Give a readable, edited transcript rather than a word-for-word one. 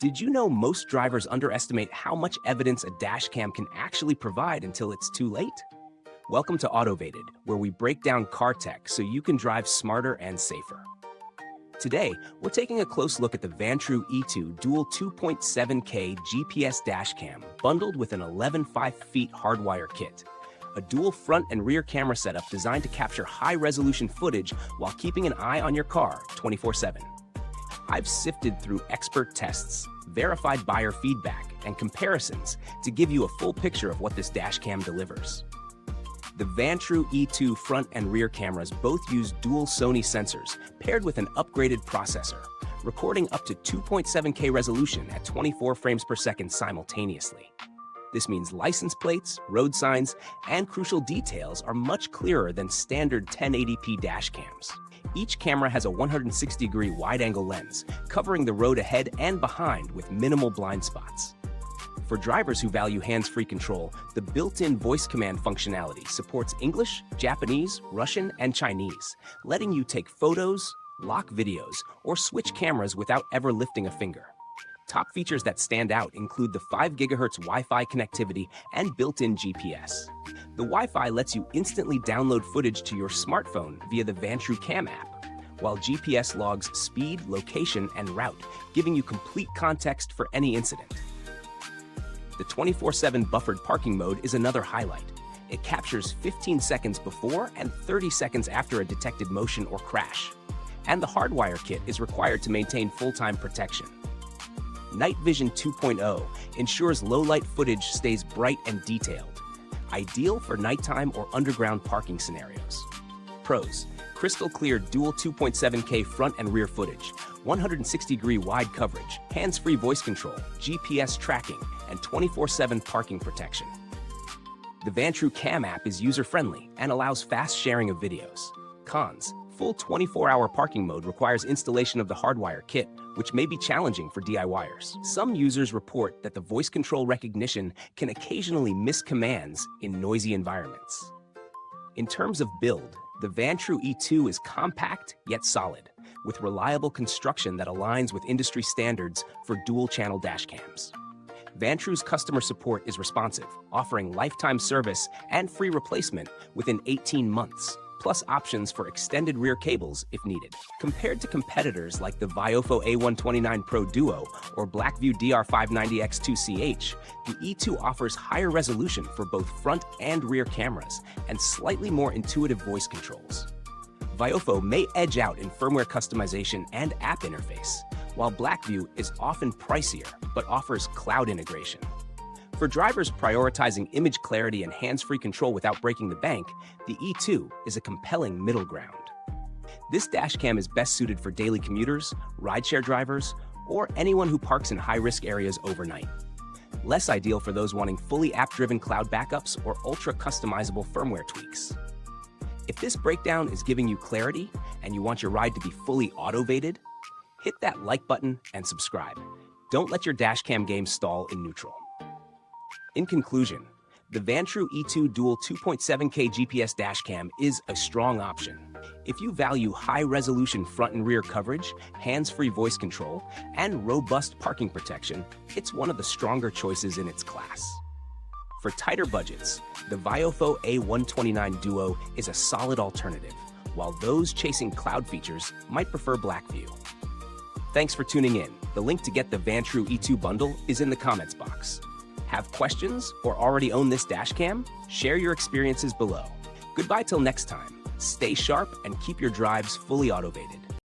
Did you know most drivers underestimate how much evidence a dash cam can actually provide until it's too late? Welcome to Autovated, where we break down car tech so you can drive smarter and safer. Today, we're taking a close look at the Vantrue E2 dual 2.7K GPS dash cam bundled with an 11.5 feet Hardwire kit, a dual front and rear camera setup designed to capture high-resolution footage while keeping an eye on your car 24/7. I've sifted through expert tests, verified buyer feedback, and comparisons to give you a full picture of what this dash cam delivers. The Vantrue E2 front and rear cameras both use dual Sony sensors paired with an upgraded processor, recording up to 2.7K resolution at 24 frames per second simultaneously. This means license plates, road signs, and crucial details are much clearer than standard 1080p dash cams. Each camera has a 160-degree wide-angle lens, covering the road ahead and behind with minimal blind spots. For drivers who value hands-free control, the built-in voice command functionality supports English, Japanese, Russian, and Chinese, letting you take photos, lock videos, or switch cameras without ever lifting a finger. Top features that stand out include the 5 GHz Wi-Fi connectivity and built-in GPS. The Wi-Fi lets you instantly download footage to your smartphone via the Vantrue Cam app, while GPS logs speed, location, and route, giving you complete context for any incident. The 24/7 buffered parking mode is another highlight. It captures 15 seconds before and 30 seconds after a detected motion or crash. And the Hardwire kit is required to maintain full-time protection. Night Vision 2.0 ensures low-light footage stays bright and detailed, ideal for nighttime or underground parking scenarios. Pros: crystal clear dual 2.7K front and rear footage, 160-degree wide coverage, hands-free voice control, GPS tracking, and 24/7 parking protection. The Vantrue Cam app is user-friendly and allows fast sharing of videos. Cons: full 24-hour parking mode requires installation of the Hardwire kit, which may be challenging for DIYers. Some users report that the voice control recognition can occasionally miss commands in noisy environments. In terms of build, the Vantrue E2 is compact yet solid, with reliable construction that aligns with industry standards for dual-channel dashcams. Vantrue's customer support is responsive, offering lifetime service and free replacement within 18 months. Plus options for extended rear cables if needed. Compared to competitors like the Viofo A129 Pro Duo or BlackVue DR590X2CH, the E2 offers higher resolution for both front and rear cameras and slightly more intuitive voice controls. Viofo may edge out in firmware customization and app interface, while BlackVue is often pricier but offers cloud integration. For drivers prioritizing image clarity and hands-free control without breaking the bank, the E2 is a compelling middle ground. This dashcam is best suited for daily commuters, rideshare drivers, or anyone who parks in high-risk areas overnight. Less ideal for those wanting fully app-driven cloud backups or ultra-customizable firmware tweaks. If this breakdown is giving you clarity and you want your ride to be fully autovated, hit that like button and subscribe. Don't let your dashcam game stall in neutral. In conclusion, the Vantrue E2 dual 2.7K GPS dashcam is a strong option. If you value high-resolution front and rear coverage, hands-free voice control, and robust parking protection, it's one of the stronger choices in its class. For tighter budgets, the Viofo A129 Duo is a solid alternative, while those chasing cloud features might prefer BlackVue. Thanks for tuning in. The link to get the Vantrue E2 bundle is in the comments box. Have questions or already own this dashcam? Share your experiences below. Goodbye till next time. Stay sharp and keep your drives fully automated.